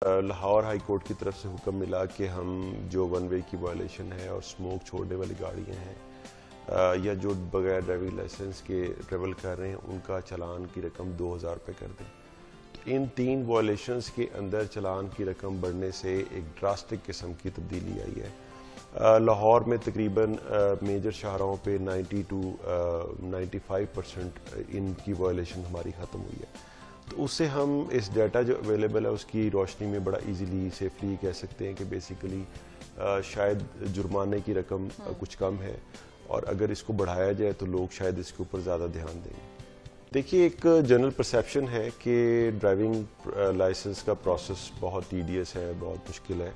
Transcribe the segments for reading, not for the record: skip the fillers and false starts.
Lahore high court کی طرف سے حکم ملا کہ ہم جو ون وے کی وائلیشن ہے اور سموک چھوڑنے والی گاڑیاں ہیں یا جو بغیر ڈرائیونگ لائسنس کے ٹریول کر رہے ہیں ان کا چلان کی رقم 2000 روپے کر دیں. ان 3 وائلیشنز کے اندر چلان کی رقم بڑھنے سے ایک ڈراسٹک قسم کی تبدیلی آئی ہے. لاہور میں تقریباً میجر شاہراہوں پہ 90 to 95% ان کی وائلیشن ہماری ختم ہوئی ہے. تو اس سے ہم اس ڈیٹا جو اویلیبل ہے اس کی روشنی میں بڑا ایزیلی سیفلی کہہ سکتے ہیں کہ بیسیکلی شاید جرمانے کی رقم کچھ کم ہے اور اگر اس کو بڑھایا جائے تو لوگ شاید اس کے اوپر زیادہ دھیان دیں گے. دیکھیے ایک جنرل پرسیپشن ہے کہ ڈرائیونگ لائسنس کا پروسیس بہت ٹیڈیس ہے, بہت مشکل ہے.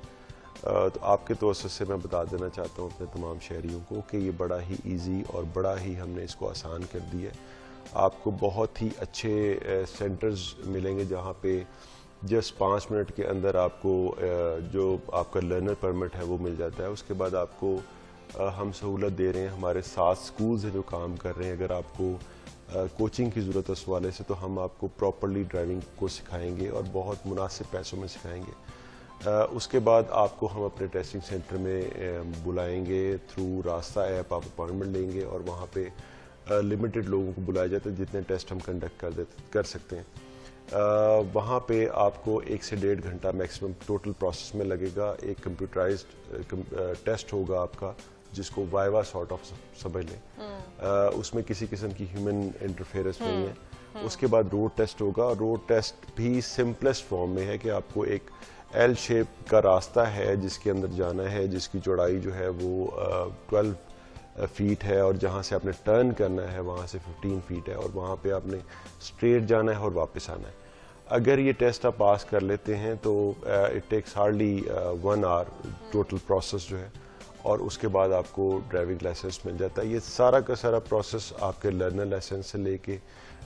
تو آپ کے توسط سے میں بتا دینا چاہتا ہوں اپنے تمام شہریوں کو کہ یہ بڑا ہی ایزی اور بڑا ہی ہم نے اس کو آسان کر دیا ہے. آپ کو بہت ہی اچھے سینٹرز ملیں گے جہاں پہ جسٹ 5 منٹ کے اندر آپ کو جو آپ کا لرنر پرمٹ ہے وہ مل جاتا ہے. اس کے بعد آپ کو ہم سہولت دے رہے ہیں, ہمارے 7 سکولز ہیں جو کام کر رہے ہیں. اگر آپ کو کوچنگ کی ضرورت ہے اس حوالے سے تو ہم آپ کو پراپرلی ڈرائیونگ کو سکھائیں گے اور بہت مناسب پیسوں میں سکھائیں گے. اس کے بعد آپ کو ہم اپنے ٹیسٹنگ سینٹر میں بلائیں گے تھرو راستہ ایپ. آپ اپائنٹمنٹ لیں گے اور وہاں پہ لمیٹڈ لوگوں کو بلایا جاتا ہے جتنے ٹیسٹ ہم کنڈکٹ کر سکتے ہیں. وہاں پہ آپ کو 1 سے 1.5 گھنٹہ میکسیمم ٹوٹل پروسیس میں لگے گا. ایک کمپیوٹرائزڈ ٹیسٹ ہوگا آپ کا جس کو وائیوا سارٹ آف سمجھ لیں. اس میں کسی قسم کی ہیومن انٹرفیئرنس نہیں ہے. اس کے بعد روڈ ٹیسٹ ہوگا. روڈ ٹیسٹ بھی سمپلسٹ فارم میں ہے کہ آپ کو ایک ایل شیپ کا راستہ ہے جس کے اندر جانا ہے, جس کی چوڑائی جو ہے وہ 12 فیٹ ہے اور جہاں سے آپ نے ٹرن کرنا ہے وہاں سے 15 فیٹ ہے اور وہاں پہ آپ نے اسٹریٹ جانا ہے اور واپس آنا ہے. اگر یہ ٹیسٹ آپ پاس کر لیتے ہیں تو it takes hardly 1 hour total process جو ہے, اور اس کے بعد آپ کو ڈرائیونگ لائسنس مل جاتا ہے. یہ سارا کا سارا پروسیس آپ کے لرنر لائسنس سے لے کے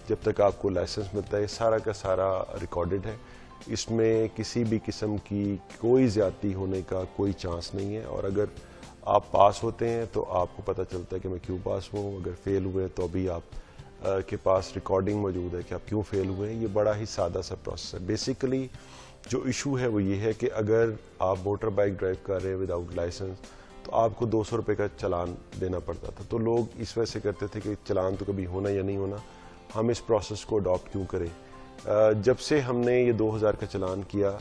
جب تک آپ کو لائسنس ملتا ہے یہ سارا کا سارا ریکارڈڈ ہے. اس میں کسی بھی قسم کی کوئی زیادتی ہونے کا کوئی چانس نہیں ہے. اور اگر آپ پاس ہوتے ہیں تو آپ کو پتہ چلتا ہے کہ میں کیوں پاس ہوں. اگر فیل ہوئے تو ابھی آپ کے پاس ریکارڈنگ موجود ہے کہ آپ کیوں فیل ہوئے ہیں. یہ بڑا ہی سادہ سا پروسیس ہے. بیسیکلی جو ایشو ہے وہ یہ ہے کہ اگر آپ موٹر بائک ڈرائیو کر رہے ہیں وداؤٹ لائسنس تو آپ کو 200 روپے کا چلان دینا پڑتا تھا. تو لوگ اس وجہ سے کرتے تھے کہ چلان تو کبھی ہونا یا نہیں ہونا, ہم اس پروسیس کو اڈاپٹ کیوں کریں. جب سے ہم نے یہ 2000 کا چلان کیا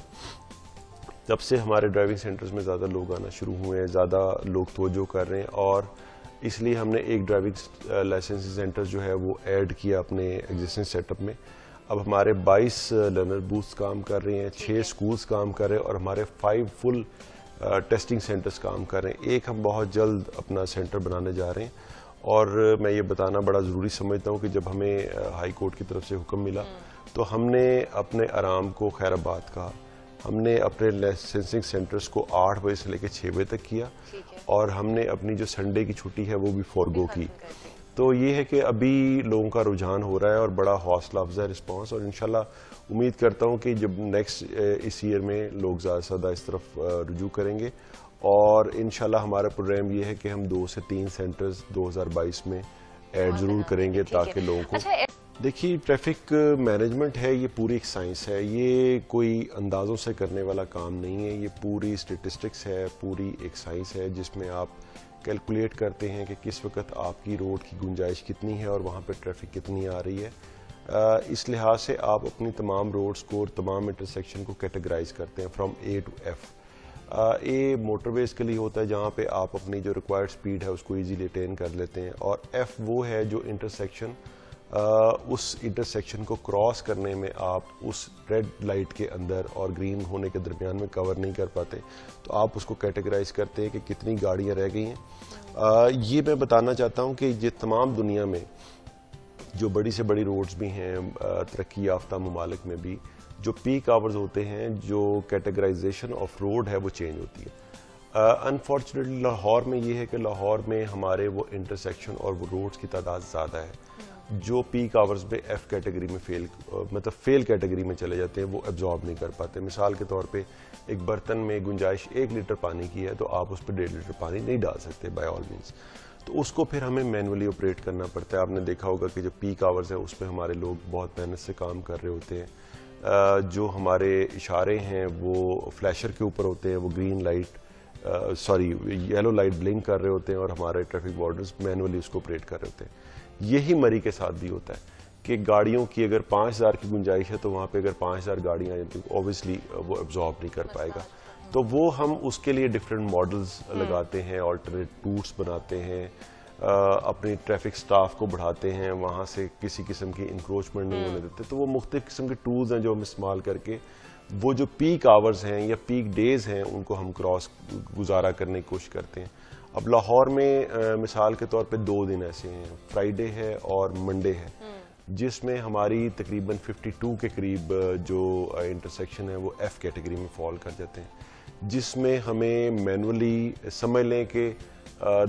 تب سے ہمارے ڈرائیونگ سینٹرز میں زیادہ لوگ آنا شروع ہوئے ہیں, زیادہ لوگ توجہ کر رہے ہیں, اور اس لیے ہم نے ایک ڈرائیونگ لائسنس سینٹر جو ہے وہ ایڈ کیا اپنے ایگزسٹنگ سیٹ اپ میں. اب ہمارے 22 لرنر بوتھس کام کر رہے ہیں, 6 سکولز کام کر رہے ہیں اور ہمارے 5 فل ٹیسٹنگ سینٹرز کام کر رہے ہیں. ایک ہم بہت جلد اپنا سینٹر بنانے جا رہے ہیں, اور میں یہ بتانا بڑا ضروری سمجھتا ہوں کہ جب ہمیں ہائی کورٹ کی طرف سے حکم ملا تو ہم نے اپنے آرام کو خیر آباد کہا. ہم نے اپنے لائسنسنگ سینٹرز کو 8 بجے سے لے کے 6 بجے تک کیا, اور ہم نے اپنی جو سنڈے کی چھٹی ہے وہ بھی فورگو کی. تو یہ ہے کہ ابھی لوگوں کا رجحان ہو رہا ہے اور بڑا حوصلہ افزا رسپانس, اور انشاءاللہ امید کرتا ہوں کہ جب نیکسٹ اس ایئر میں لوگ زیادہ سے زیادہ اس طرف رجوع کریں گے, اور انشاءاللہ ہمارا پروگرام یہ ہے کہ ہم 2 سے 3 سینٹرز 2022 میں ایڈ ضرور کریں گے تاکہ لوگوں کو. دیکھیے ٹریفک مینجمنٹ ہے, یہ پوری ایک سائنس ہے. یہ کوئی اندازوں سے کرنے والا کام نہیں ہے. یہ پوری اسٹیٹسٹکس ہے, پوری ایک سائنس ہے جس میں آپ کیلکولیٹ کرتے ہیں کہ کس وقت آپ کی روڈ کی گنجائش کتنی ہے اور وہاں پہ ٹریفک کتنی آ رہی ہے. اس لحاظ سے آپ اپنی تمام روڈز کو اور تمام انٹرسیکشن کو کیٹیگرائز کرتے ہیں from A to F. A motorways کے لیے ہوتا ہے جہاں پہ آپ اپنی جو ریکوائرڈ سپیڈ ہے اس کو ایزیلی اٹین کر لیتے ہیں, اور ایف وہ ہے جو انٹرسیکشن اس انٹرسیکشن کو کراس کرنے میں آپ اس ریڈ لائٹ کے اندر اور گرین ہونے کے درمیان میں کور نہیں کر پاتے, تو آپ اس کو کیٹیگرائز کرتے ہیں کہ کتنی گاڑیاں رہ گئی ہیں. یہ میں بتانا چاہتا ہوں کہ یہ تمام دنیا میں جو بڑی سے بڑی روڈز بھی ہیں ترقی یافتہ ممالک میں بھی جو پیک آورز ہوتے ہیں, جو کیٹیگرائزیشن آف روڈ ہے وہ چینج ہوتی ہے. انفارچونیٹلی لاہور میں یہ ہے کہ لاہور میں ہمارے وہ انٹرسیکشن اور وہ روڈز کی تعداد زیادہ ہے جو پیک آورز میں ایف کیٹیگری میں فیل کیٹیگری میں چلے جاتے ہیں, وہ ایبزارب نہیں کر پاتے. مثال کے طور پہ ایک برتن میں گنجائش 1 لیٹر پانی کی ہے تو آپ اس پہ 1.5 لیٹر پانی نہیں ڈال سکتے بائی آل مینس, تو اس کو پھر ہمیں مینولی آپریٹ کرنا پڑتا ہے. آپ نے دیکھا ہوگا کہ جو پیک آورز ہے اس پہ ہمارے لوگ بہت محنت سے کام کر رہے ہوتے ہیں. جو ہمارے اشارے ہیں وہ فلیشر کے اوپر ہوتے ہیں, وہ green light yellow light blink کر رہے ہوتے ہیں اور ہمارے ٹریفک وارڈنز مینولی اس کو آپریٹ کر رہے ہوتے ہیں. یہی مری کے ساتھ بھی ہوتا ہے کہ گاڑیوں کی اگر 5000 کی گنجائش ہے تو وہاں پہ اگر 5000 گاڑیاں آئیں تو اوبیسلی وہ ایبزارب نہیں کر پائے گا. تو وہ ہم اس کے لیے ڈفرینٹ ماڈلز لگاتے ہیں, آلٹرنیٹ روٹس بناتے ہیں, اپنی ٹریفک سٹاف کو بڑھاتے ہیں, وہاں سے کسی قسم کی انکروچمنٹ نہیں ہونے دیتے. تو وہ مختلف قسم کے ٹولز ہیں جو ہم استعمال کر کے وہ جو پیک آورز ہیں یا پیک ڈیز ہیں ان کو ہم کراس گزارا کرنے کی کوشش کرتے ہیں. اب لاہور میں مثال کے طور پہ 2 دن ایسے ہیں, فرائیڈے ہے اور منڈے ہے, جس میں ہماری تقریباً 52 کے قریب جو انٹرسیکشن ہے وہ ایف کیٹیگری میں فال کر جاتے ہیں, جس میں ہمیں مینولی سمجھ لیں کہ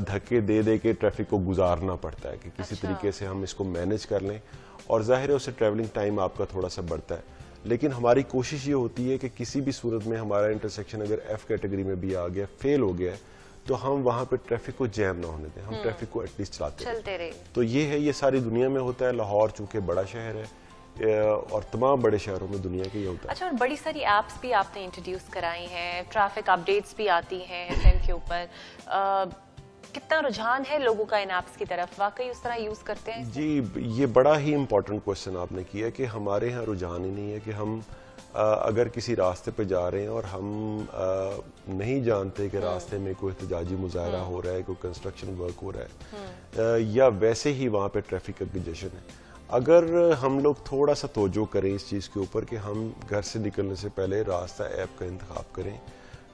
دھکے دے دے کے ٹریفک کو گزارنا پڑتا ہے کہ کسی طریقے سے ہم اس کو مینج کر لیں, اور ظاہر ہے اس سے ٹریولنگ ٹائم آپ کا تھوڑا سا بڑھتا ہے. لیکن ہماری کوشش یہ ہوتی ہے کہ کسی بھی صورت میں ہمارا انٹرسیکشن اگر ایف کیٹیگری میں بھی آ گیا, فیل ہو گیا ہے, تو ہم وہاں پہ ٹریفک کو جیم نہ ہونے دیں, ہم ٹریفک کو ایٹ لیسٹ چلتے رہیں. تو یہ ہے, یہ ساری دنیا میں ہوتا ہے. لاہور چونکہ بڑا شہر ہے اور تمام بڑے شہروں میں دنیا کے یہ ہوتا ہے. اچھا, اور بڑی ساری ایپس بھی آپ نے انٹروڈیوس کرائی ہیں, ٹریفک اپڈیٹس بھی آتی ہیں ایف ایم کے اوپر. کتنا رجحان ہے لوگوں کا ان ایپس کی طرف, واقعی اس طرح یوز کرتے ہیں؟ جی, یہ بڑا ہی امپورٹنٹ کوشچن آپ نے کیا کہ ہمارے ہاں رجحان ہی نہیں ہے کہ ہم اگر کسی راستے پہ جا رہے ہیں اور ہم نہیں جانتے کہ راستے میں کوئی احتجاجی مظاہرہ ہو رہا ہے, کوئی کنسٹرکشن ورک ہو رہا ہے, یا ویسے ہی وہاں پہ ٹریفک کا کنجیشن ہے, اگر ہم لوگ تھوڑا سا توجہ کریں اس چیز کے اوپر کہ ہم گھر سے نکلنے سے پہلے راستہ ایپ کا انتخاب کریں,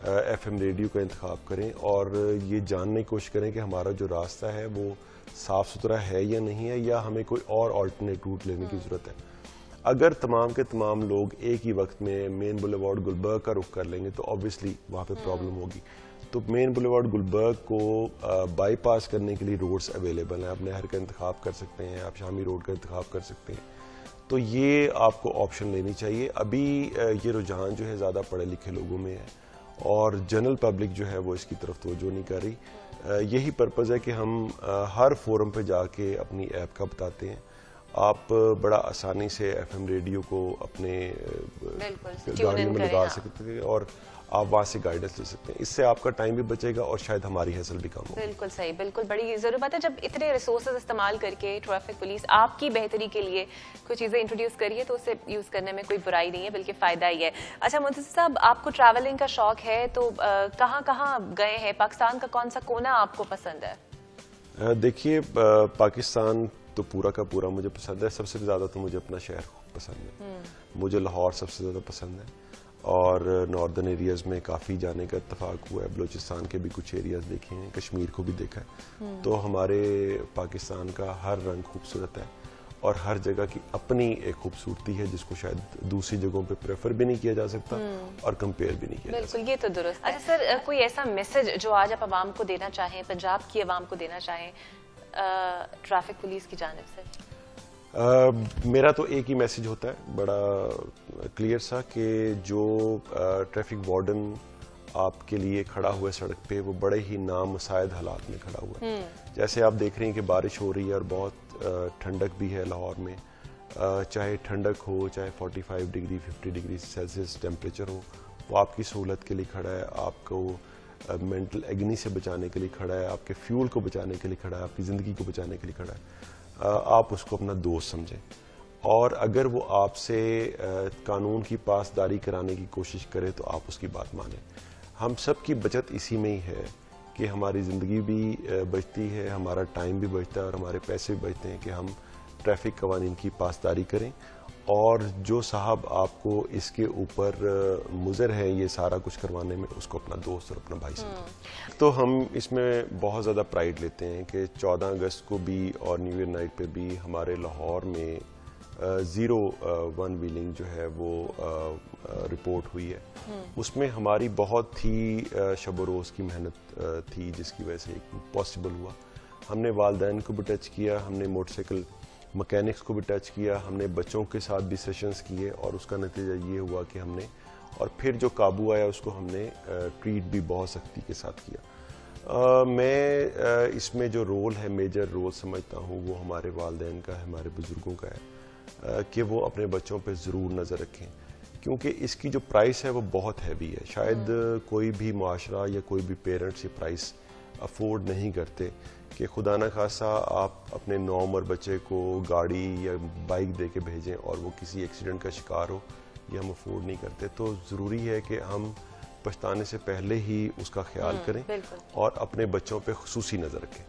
ایف ایم ریڈیو کا انتخاب کریں, اور یہ جاننے کی کوشش کریں کہ ہمارا جو راستہ ہے وہ صاف ستھرا ہے یا نہیں ہے, یا ہمیں کوئی اور آلٹرنیٹ روٹ لینے کی ضرورت ہے. اگر تمام کے تمام لوگ ایک ہی وقت میں مین بولیوارڈ گلبرگ کا رخ کر لیں گے تو آبویسلی وہاں پہ پرابلم ہوگی. تو مین بولیوارڈ گلبرگ کو بائی پاس کرنے کے لیے روڈز اویلیبل ہیں, آپ نہر کا انتخاب کر سکتے ہیں, آپ شامی روڈ کا انتخاب کر سکتے ہیں. تو یہ آپ کو آپشن لینی چاہیے. ابھی یہ رجحان جو ہے زیادہ پڑھے لکھے لوگوں میں ہے اور جنرل پبلک جو ہے وہ اس کی طرف توجہ نہیں کر رہی. یہی پرپز ہے کہ ہم ہر فورم پہ جا کے اپنی ایپ کا بتاتے ہیں. آپ بڑا آسانی سے ایف ایم ریڈیو کو اپنے گاڑیوں میں لگا سکتے ہیں اور آپ وہاں سے گائیڈنس لے سکتے ہیں. اس سے آپ کا ٹائم بھی بچے گا اور شاید ہماری حیثیت بھی کم ہوگی. بالکل صحیح, بالکل بڑی ضروری بات ہے. جب اتنے ریسورسز استعمال کر کے ٹریفک پولیس آپ کی بہتری کے لیے کوئی چیزیں انٹروڈیوس کریے تو اسے یوز کرنے میں کوئی برائی نہیں ہے, بلکہ فائدہ ہی ہے. اچھا منتظر صاحب, آپ کو ٹریولنگ کا شوق ہے تو کہاں کہاں گئے ہیں؟ پاکستان کا کون سا کونا آپ کو پسند ہے؟ دیکھیے, پاکستان تو پورا کا پورا مجھے پسند ہے. سب سے زیادہ تو مجھے اپنا شہر پسند ہے. مجھے لاہور سب سے زیادہ پسند ہے, اور ناردرن ایریاز میں کافی جانے کا اتفاق ہوا ہے. بلوچستان کے بھی کچھ ایریاز دیکھے ہیں, کشمیر کو بھی دیکھا ہے. تو ہمارے پاکستان کا ہر رنگ خوبصورت ہے اور ہر جگہ کی اپنی ایک خوبصورتی ہے جس کو شاید دوسری جگہوں پہ پریفر بھی نہیں کیا جا سکتا اور کمپیئر بھی نہیں کیا جا سکتا. بالکل, یہ تو درست. اچھا سر, کوئی ایسا میسج جو آج آپ عوام کو دینا چاہیں, پنجاب کی عوام کو دینا چاہیں ٹریفک پولیس کی جانب سے؟ میرا تو ایک ہی میسج ہوتا ہے بڑا کلیئر سا, کہ جو ٹریفک وارڈن آپ کے لیے کھڑا ہوا ہے سڑک پہ وہ بڑے ہی نامساعد حالات میں کھڑا ہوا ہے. جیسے آپ دیکھ رہے ہیں کہ بارش ہو رہی ہے اور بہت ٹھنڈک بھی ہے لاہور میں, چاہے ٹھنڈک ہو, چاہے 45 ڈگری 50 ڈگری سیلسیس ٹیمپریچر ہو, وہ آپ کی سہولت کے لیے کھڑا ہے, آپ کو مینٹل ایگنی سے بچانے کے لیے کھڑا ہے, آپ کے فیول کو بچانے کے لیے کھڑا ہے, آپ کی زندگی کو بچانے کے لیے کھڑا ہے. آپ اس کو اپنا دوست سمجھیں, اور اگر وہ آپ سے قانون کی پاسداری کرانے کی کوشش کرے تو آپ اس کی بات مانیں. ہم سب کی بچت اسی میں ہی ہے کہ ہماری زندگی بھی بچتی ہے, ہمارا ٹائم بھی بچتا ہے اور ہمارے پیسے بھی بچتے ہیں کہ ہم ٹریفک قوانین کی پاسداری کریں. اور جو صاحب آپ کو اس کے اوپر مضر ہے یہ سارا کچھ کروانے میں, اس کو اپنا دوست اور اپنا بھائی سمجھیں. تو ہم اس میں بہت زیادہ پرائیڈ لیتے ہیں کہ 14 اگست کو بھی اور نیو ایئر نائٹ پہ بھی ہمارے لاہور میں 0-1 ویلنگ جو ہے وہ رپورٹ ہوئی ہے. اس میں ہماری بہت ہی شب و روز کی محنت تھی جس کی وجہ سے پاسبل ہوا. ہم نے والدین کو بھی ٹچ کیا, ہم نے موٹر سائیکل مکینکس کو بھی ٹچ کیا, ہم نے بچوں کے ساتھ بھی سیشنز کیے, اور اس کا نتیجہ یہ ہوا کہ ہم نے, اور پھر جو قابو آیا اس کو ہم نے ٹریٹ بھی بہت سختی کے ساتھ کیا. میں اس میں جو رول ہے, میجر رول سمجھتا ہوں وہ ہمارے والدین کا ہے, ہمارے بزرگوں کا ہے کہ وہ اپنے بچوں پہ ضرور نظر رکھیں. کیونکہ اس کی جو پرائس ہے وہ بہت ہیوی ہے. شاید کوئی بھی معاشرہ یا کوئی بھی پیرنٹس یہ پرائس افورڈ نہیں کرتے کہ خدا نہ خاصا آپ اپنے نوعمر بچے کو گاڑی یا بائک دے کے بھیجیں اور وہ کسی ایکسیڈنٹ کا شکار ہو. یہ ہم افورڈ نہیں کرتے. تو ضروری ہے کہ ہم پچھتانے سے پہلے ہی اس کا خیال کریں اور اپنے بچوں پہ خصوصی نظر رکھیں.